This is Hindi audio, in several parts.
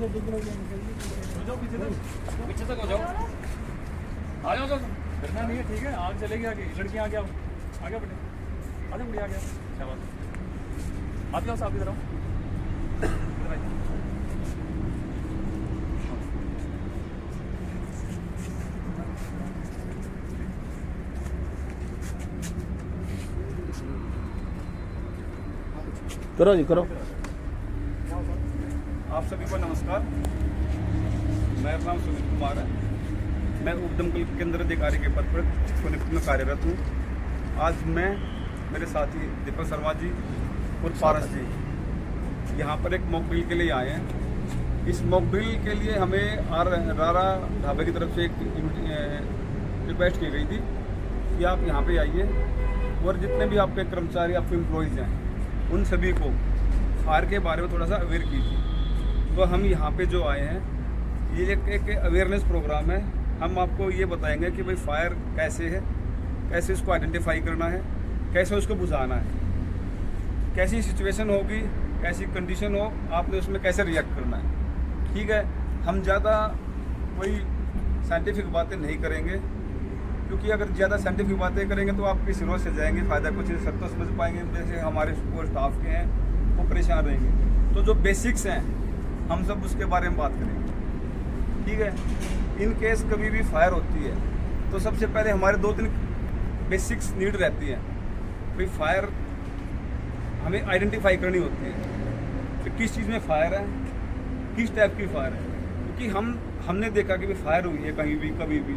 जाओ पीछे तक हो जाओ, आ जाओ। तो डरना नहीं है, ठीक है। आग चलेगी आगे, लड़कियाँ आगे आओ, आगे बेटे, आ जाओ बढ़िया, आ गया। शाबाश, आप जाओ साहब, इधर आओ, इधर आइए। करो जी, करो। आप सभी को नमस्कार। मेरा नाम सुमित कुमार है। मैं उपदमकल केंद्र अधिकारी के पद पर सोनीपत में कार्यरत हूँ। आज मैं, मेरे साथी दीपक शर्मा जी और पारस जी यहाँ पर एक मॉक ड्रिल के लिए आए हैं। इस मॉक ड्रिल के लिए हमें रारा ढाबे की तरफ से एक रिक्वेस्ट की गई थी कि आप यहाँ पे आइए और जितने भी आपके कर्मचारी, आपके एम्प्लॉयज़ हैं, उन सभी को फायर के बारे में थोड़ा सा अवेयर कीजिए। तो हम यहाँ पे जो आए हैं, ये एक अवेयरनेस प्रोग्राम है। हम आपको ये बताएंगे कि भाई फायर कैसे है, कैसे उसको आइडेंटिफाई करना है, कैसे उसको बुझाना है, कैसी सिचुएशन होगी, कैसी कंडीशन हो, आपने उसमें कैसे रिएक्ट करना है। ठीक है, हम ज़्यादा कोई साइंटिफिक बातें नहीं करेंगे, क्योंकि अगर ज़्यादा साइंटिफिक बातें करेंगे तो आप किसी रोज से जाएंगे, फ़ायदा कुछ सब तो समझ पाएंगे। जैसे हमारे स्टाफ के हैं वो परेशान रहेंगे। तो जो बेसिक्स हैं हम सब उसके बारे में बात करेंगे। ठीक है, इन केस कभी भी फायर होती है तो सबसे पहले हमारे 2-3 बेसिक्स नीड रहती है। भाई फायर हमें आइडेंटिफाई करनी होती है कि किस चीज़ में फायर है, किस टाइप की फायर है। क्योंकि हमने देखा कि भाई फायर हुई है कहीं भी, कभी भी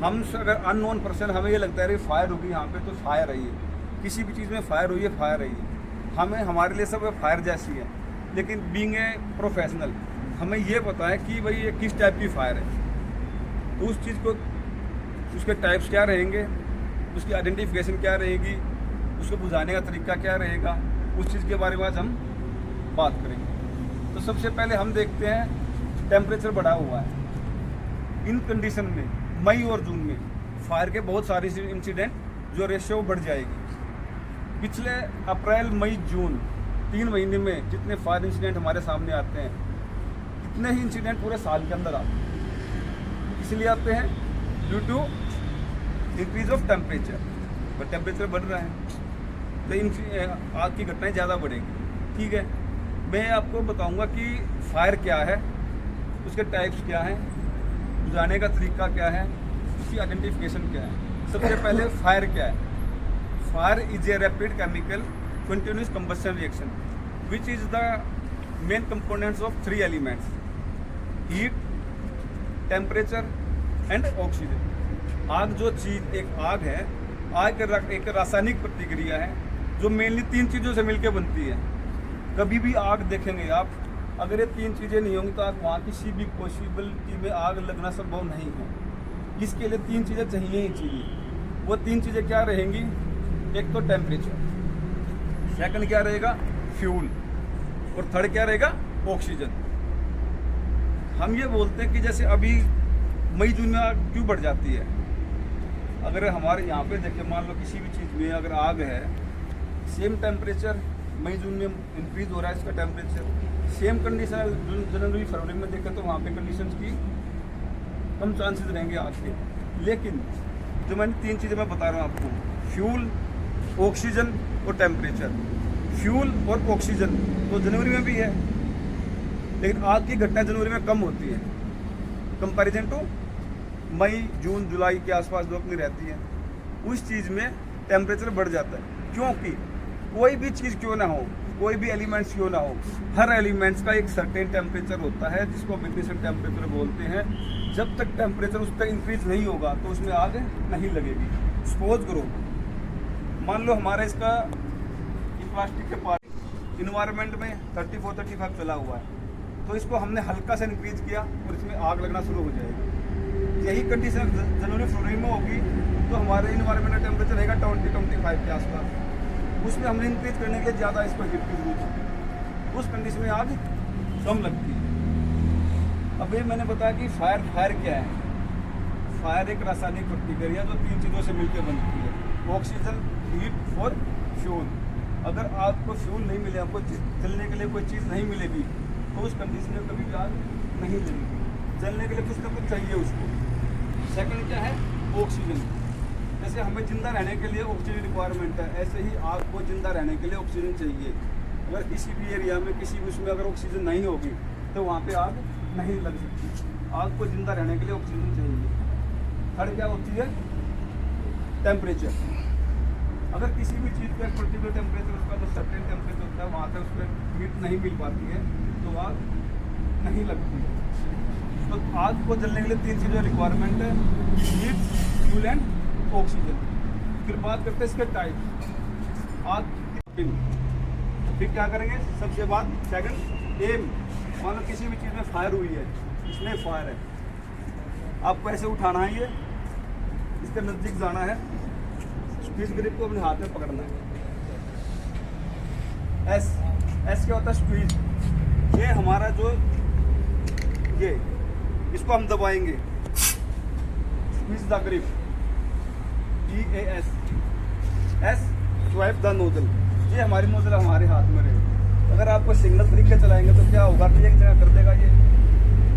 हम अगर अननोन पर्सन, हमें ये लगता है फायर होगी यहाँ पे तो फायर है, ये किसी भी चीज़ में फायर हुई है, फायर है ये, हमें हमारे लिए सब फायर जैसी है। लेकिन बीइंग ए प्रोफेशनल हमें ये पता है कि भाई ये किस टाइप की फायर है, उस चीज़ को, उसके टाइप्स क्या रहेंगे, उसकी आइडेंटिफिकेशन क्या रहेगी, उसको बुझाने का तरीका क्या रहेगा, उस चीज़ के बारे में आज हम बात करेंगे। तो सबसे पहले हम देखते हैं, टेम्परेचर बढ़ा हुआ है। इन कंडीशन में मई और जून में फायर के बहुत सारे इंसिडेंट जो रेशियो बढ़ जाएगी। पिछले अप्रैल, मई, जून 3 महीने में जितने फायर इंसिडेंट हमारे सामने आते हैं, इतने ही इंसिडेंट पूरे साल के अंदर आते हैं। इसलिए आते हैं due to increase of temperature. पर टेम्परेचर बढ़ रहा है तो इन आग की घटनाएं ज़्यादा बढ़ेंगी। ठीक है, मैं आपको बताऊंगा कि फायर क्या है, उसके टाइप्स क्या हैं, बुझाने का तरीका क्या है, उसकी आइडेंटिफिकेशन क्या है। सबसे पहले फायर क्या है। Fire is a rapid chemical continuous combustion reaction which is the main components of 3 elements: heat, temperature and oxygen. आग जो चीज़, एक आग है, आग एक रासायनिक प्रतिक्रिया है जो मेनली 3 चीज़ों से मिलकर बनती है। कभी भी आग देखेंगे आप, अगर ये 3 चीज़ें नहीं होंगी तो आप वहाँ किसी भी पॉसिबिलिटी में आग लगना संभव नहीं है। इसके लिए 3 चीज़ें चाहिए ही चाहिए। वो 3 चीज़ें क्या रहेंगी? एक तो टेम्परेचर, सेकंड क्या रहेगा? फ्यूल, और थर्ड क्या रहेगा? ऑक्सीजन। हम ये बोलते हैं कि जैसे अभी मई जून में आग क्यों बढ़ जाती है? अगर हमारे यहाँ पे देखिए, मान लो किसी भी चीज़ में अगर आग है, सेम टेम्परेचर मई जून में इंक्रीज हो रहा है इसका टेम्परेचर, सेम कंडीशन जनवरी फरवरी में देखें तो वहाँ पे कंडीशंस की कम चांसेस रहेंगे आग के। लेकिन जो मैंने 3 चीज़ें मैं बता रहा हूँ आपको, फ्यूल, ऑक्सीजन और टेम्परेचर। फ्यूल और ऑक्सीजन तो जनवरी में भी है, लेकिन आग की घटना जनवरी में कम होती है कंपैरिजन टू मई, जून, जुलाई के आसपास जो अपनी रहती है। उस चीज़ में टेम्परेचर बढ़ जाता है, क्योंकि कोई भी चीज़ क्यों ना हो, कोई भी एलिमेंट्स क्यों ना हो, हर एलिमेंट्स का एक सर्टेन टेम्परेचर होता है जिसको इग्निशन टेम्परेचर बोलते हैं। जब तक टेम्परेचर उस तक इंक्रीज नहीं होगा तो उसमें आग नहीं लगेगी। सपोज करो, मान लो हमारा इसका प्लास्टिक के पार्ट इन्वायरमेंट में 34-35 चला हुआ है, तो इसको हमने हल्का सा इंक्रीज किया और इसमें आग लगना शुरू हो जाएगी। यही कंडीशन जनवरी फरवरी में होगी तो हमारे इन्वायरमेंट का टेम्परेचर रहेगा 20-25 के आसपास। उसमें हमने इंक्रीज करने के लिए ज़्यादा इसको हीट की जरूरत है, उस कंडीशन में आग कम लगती है। अब ये मैंने बताया कि फायर क्या है। फायर एक रासायनिक प्रतिक्रिया जो 3 चीज़ों से मिलकर बनती है: ऑक्सीजन, हीट और फ्यूल। अगर आपको फ्यूल नहीं मिले, आपको जलने के लिए कोई चीज़ नहीं मिलेगी तो उस कंडीशन में कभी भी आग नहीं जलेगी। जलने के लिए कुछ ना कुछ चाहिए उसको। सेकंड क्या है, ऑक्सीजन। जैसे हमें जिंदा रहने के लिए ऑक्सीजन रिक्वायरमेंट है, ऐसे ही आग को जिंदा रहने के लिए ऑक्सीजन चाहिए। अगर किसी भी एरिया में किसी भी उसमें अगर ऑक्सीजन नहीं होगी तो वहाँ पे आग नहीं लग सकती। आग को जिंदा रहने के लिए ऑक्सीजन चाहिए। थर्ड क्या होती है, टेम्परेचर। अगर किसी भी चीज़ का पर्टिकुलर टेम्परेचर, उसका जो सर्टेन टेम्परेचर होता है, वहाँ तक उस पर हीट नहीं मिल पाती है तो आग नहीं लगती। तो आग को जलने के लिए 3 चीज़ें रिक्वायरमेंट है, हीट, फ्यूल एंड ऑक्सीजन। फिर बात करते हैं इसके टाइप। आग की फिर क्या करेंगे, सबसे बाद सेकंड एम। मान लो किसी भी चीज़ में फायर हुई है, इसमें फायर है, आपको ऐसे उठाना है, ये इसके नज़दीक जाना है, स्क्वीज ग्रिप को अपने हाथ में पकड़ना है। एस क्या होता है, स्क्वीज। ये हमारा जो ये इसको हम दबाएंगे, squeeze the grip, EAS। S swipe the nozzle, ये हमारी नोजल हमारे हाथ में रहेगी। अगर आपको सिग्नल तरीके के चलाएंगे तो क्या होगा, तो एक जगह कर देगा ये,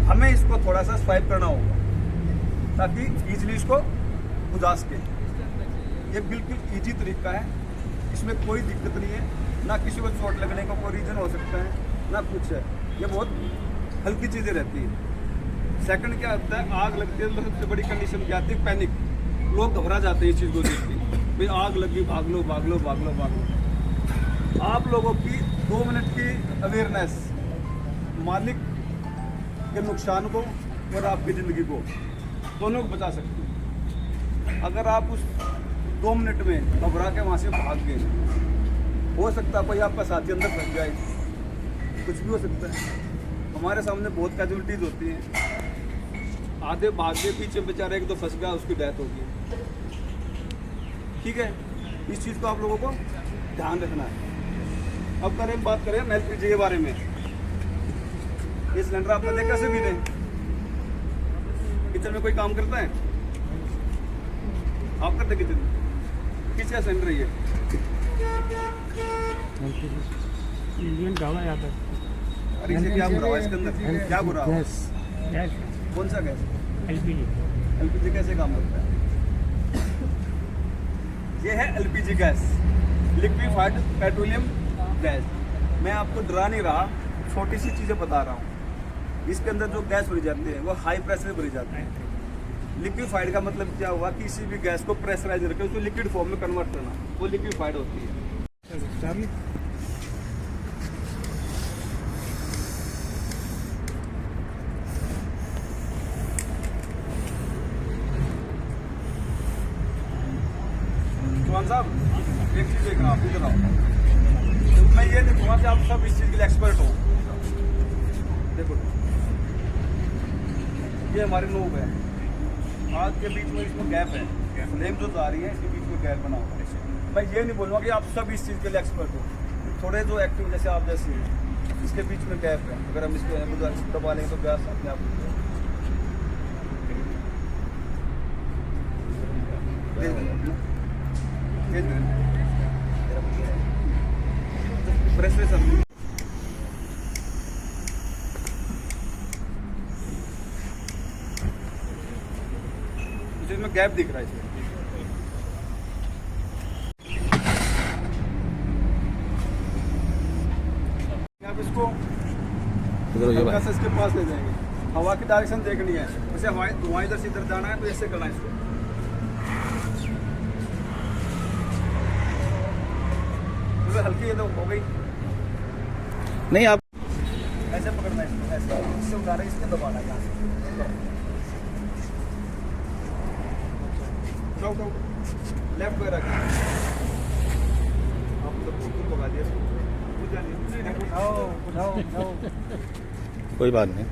हमें इसको थोड़ा सा स्वाइप करना होगा ताकि इजीली इसको बुझा सके। ये बिल्कुल इजी तरीका है, इसमें कोई दिक्कत नहीं है, ना किसी को चोट लगने का कोई रीज़न हो सकता है, ना कुछ है। ये बहुत हल्की चीज़ें रहती है। सेकंड क्या होता है, आग लगती है तो सबसे बड़ी कंडीशन क्या आती है, पैनिक। लोग घबरा जाते हैं इस चीज़ को देख के, भाई आग लगी, भाग लो भाग लो भाग लो भाग लो। आप लोगों की 2 मिनट की अवेयरनेस मालिक के नुकसान को और आपकी ज़िंदगी को दोनों को बचा सकती है। अगर आप उस 2 मिनट में घबरा के वहाँ से भाग गए, हो सकता है कोई आपका साथी अंदर फंस जाए, कुछ भी हो सकता है। हमारे सामने बहुत कैजुअलिटीज़ होती हैं, आधे भाग गए, पीछे बेचारा एक तो फंस गया, उसकी डेथ होगी। ठीक है, इस चीज़ को आप लोगों को ध्यान रखना है। अब बात करें LPG के बारे में। ये सिलेंडर आप कहते कैसे भी दें, किचन में कोई काम करता है, आप करते किचन में, किसका सिलेंडर है ये? इंडियन ढाबा याद है। अरे इसे क्या बुरा हुआ इसके अंदर, क्या बुरा हुआ? गैस कौन सा गैस? LPG कैसे काम करता है? ये है LPG gas, liquefied petroleum gas. मैं आपको डरा नहीं रहा, छोटी सी चीज़ें बता रहा हूँ। इसके अंदर जो गैस भरी जाती है वो हाई प्रेशर में भरी जाती है। लिक्विफाइड का मतलब क्या हुआ, किसी भी गैस को प्रेशराइज करके उसको लिक्विड फॉर्म में कन्वर्ट करना, वो लिक्विफाइड होती है। चौहान साहब, एक चीज़ देखना, आप इधर आओ, मैं ये देखूंगा कि आप सब इस चीज़ के लिए एक्सपर्ट हो। देखो, ये हमारे नोब है, आग के बीच में इसमें गैप है, फ्लेम जो जा रही है इसके बीच में गैप बना हुआ है। मैं ये नहीं बोलूँगा कि आप सब इस चीज़ के लिए एक्सपर्ट हो, थोड़े जो एक्टिव जैसे आप जैसे इसके बीच में गैप है, अगर हम इसको दबा लेंगे तो गैस अपने आप प्रेशर। इसमें गैप दिख रहा है इसमें। आप इसको हल्का सा इसके पास ले जाएंगे, हवा की डायरेक्शन देखनी है, जैसे हवाई धुआं इधर से इधर जाना है तो ऐसे करना है इसको। हल्की ये तो हो गई नहीं, आप ऐसे पकड़ना है इसको, ऐसे इससे उठाना है, इसके दबाना है यहाँ से। लेफ्ट पे रख, आप तो बिल्कुल पका दिया, उठाओ। कोई बात नहीं।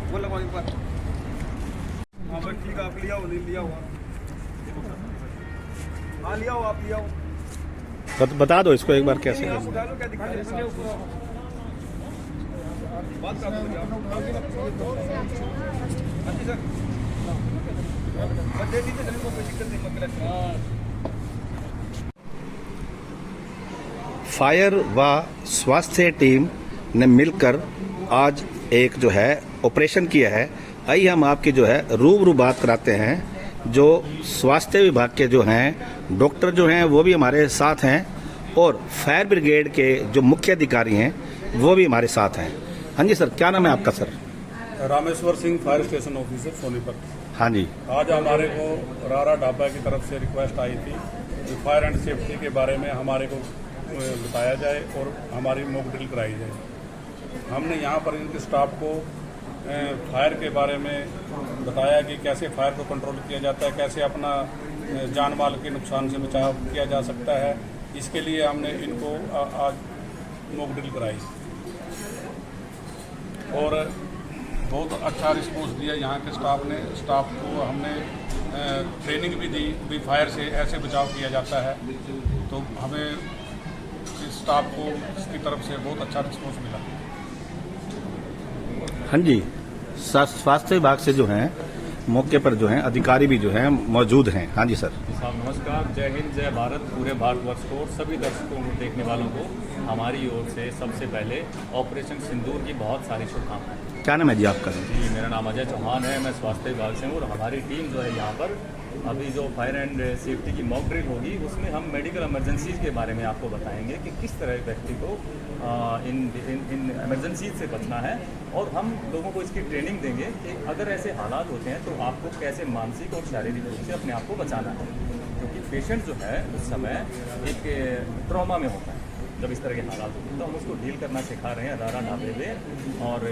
वो लगाओ एक बार। हाँ बस ठीक है, आप लिया हो, नहीं लिया हुआ? हाँ लिया हो, आप लिया हो। बता दो इसको एक बार कैसे नहीं, आप करना उठा लो, क्या दिक्कत है? बात कर लो। हाँ जी सर। दे दीजिए सर को, कोई दिक्कत नहीं, मतलब फायर व स्वास्थ्य टीम ने मिलकर आज एक जो है ऑपरेशन किया है। आइए हम आपकी जो है रूबरू बात कराते हैं। जो स्वास्थ्य विभाग के जो हैं डॉक्टर जो हैं वो भी हमारे साथ हैं और फायर ब्रिगेड के जो मुख्य अधिकारी हैं वो भी हमारे साथ हैं। हाँ जी सर, क्या नाम है आपका sir? Rameshwar Singh, fire station officer Sonipat. हाँ जी, आज हमारे को रारा ढाबा की तरफ से रिक्वेस्ट आई थी कि फायर एंड सेफ्टी के बारे में हमारे को बताया जाए और हमारी मॉक ड्रिल कराई जाए। हमने यहाँ पर इनके स्टाफ को फायर के बारे में बताया कि कैसे फायर को कंट्रोल किया जाता है, कैसे अपना जान माल के नुकसान से बचाव किया जा सकता है। इसके लिए हमने इनको आज मॉक ड्रिल कराई और बहुत अच्छा रिस्पॉन्स दिया यहाँ के स्टाफ को हमने ट्रेनिंग भी दी भी फायर से ऐसे बचाव किया जाता है। तो हमें स्टाफ को इसकी तरफ से बहुत अच्छा रिस्पॉन्स मिला। हाँ जी, स्वास्थ्य विभाग से जो हैं मौके पर जो हैं अधिकारी भी जो हैं मौजूद हैं। हाँ जी सर। साहब नमस्कार, जय हिंद, जय भारत। पूरे भारतवर्ष को, सभी दर्शकों को, देखने वालों को हमारी ओर से सबसे पहले ऑपरेशन सिंदूर की बहुत सारी शुभकामनाएं। क्या नाम है जी आपका? जी, मेरा नाम अजय चौहान है, मैं स्वास्थ्य विभाग से हूँ और हमारी टीम जो है यहाँ पर अभी जो फायर एंड सेफ्टी की मॉक ड्रिल होगी उसमें हम मेडिकल इमरजेंसीज के बारे में आपको बताएंगे कि किस तरह व्यक्ति को इन इमरजेंसीज से बचना है और हम लोगों को इसकी ट्रेनिंग देंगे कि अगर ऐसे हालात होते हैं तो आपको कैसे मानसिक और शारीरिक रूप से अपने आप को बचाना है, क्योंकि पेशेंट जो है उस समय एक ट्रॉमा में होता है जब इस तरह के हालात होते हैं। तो हम उसको डील करना सिखा रहे हैं रारा ढाबे में और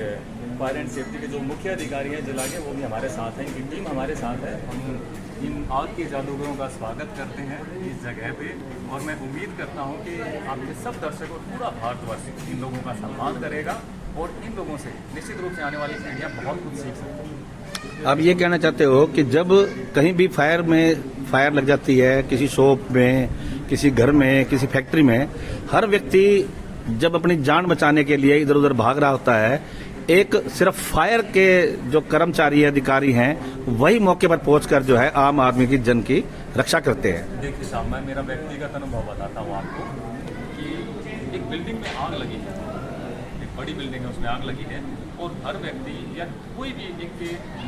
फायर एंड सेफ्टी के जो मुख्य अधिकारी हैं जिला के वो भी हमारे साथ हैं, इनकी टीम हमारे साथ है। हम इन आग के जादूगरों का स्वागत करते हैं इस जगह पे और मैं उम्मीद करता हूं कि आपके सब दर्शकों, पूरा भारतवर्ष इन लोगों का सम्मान करेगा और इन लोगों से निश्चित रूप से आने वाली पीढ़ियाँ बहुत कुछ सीख सकती हैं। आप ये कहना चाहते हो कि जब कहीं भी फायर लग जाती है, किसी शॉप में, किसी घर में, किसी फैक्ट्री में, हर व्यक्ति जब अपनी जान बचाने के लिए इधर उधर भाग रहा होता है, एक सिर्फ फायर के जो कर्मचारी अधिकारी हैं वही मौके पर पहुंचकर जो है आम आदमी की जन की रक्षा करते हैं। देखिए साहब, मैं मेरा व्यक्तिगत अनुभव बताता हूँ आपको कि एक बिल्डिंग में आग लगी है, एक बड़ी बिल्डिंग है, उसमें आग लगी है और हर व्यक्ति या कोई भी एक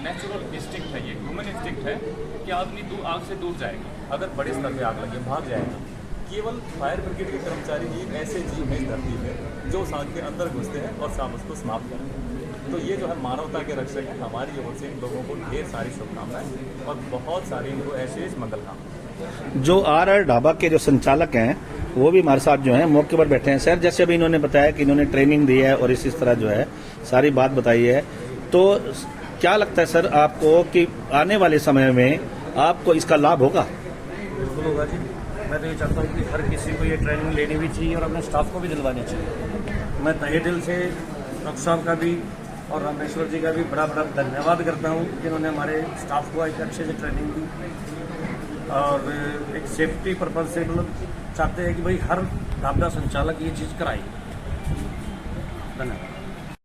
नेचुरल इंस्टिंक्ट है, ये ह्यूमन इंस्टिंक्ट है कि आदमी आग से दूर जाएगा। अगर बड़े स्तर पे आग लगी भाग जाएगा। केवल फायर ब्रिगेड के कर्मचारी ही ऐसे जीव हैं इस धरती में जो उस आग के अंदर घुसते हैं और साफ उसको समाप्त करते हैं। तो ये जो है मानवता के रक्षक हैं। हमारी ओर से इन लोगों को ढेर सारी शुभकामनाएं और बहुत सारी इनको ऐसे मंगल कामनाएं। जो RR ढाबा के जो संचालक हैं वो भी हमारे साथ जो हैं मौके पर बैठे हैं। सर, जैसे अभी इन्होंने बताया कि इन्होंने ट्रेनिंग दी है और इस तरह जो है सारी बात बताई है, तो क्या लगता है सर आपको कि आने वाले समय में आपको इसका लाभ होगा? बिल्कुल होगा जी। मैं तो ये चाहता हूँ कि हर किसी को ये ट्रेनिंग लेनी भी चाहिए और अपने स्टाफ को भी दिलवानी चाहिए। मैं तहे दिल से डॉक्टर साहब का भी और रामेश्वर जी का भी बड़ा बड़ा धन्यवाद करता हूँ जिन्होंने हमारे स्टाफ को एक अच्छे से ट्रेनिंग दी और एक सेफ्टी पर्पज से मतलब चाहते हैं कि भाई हर ढाबा संचालक ये चीज़ कराए। धन्यवाद।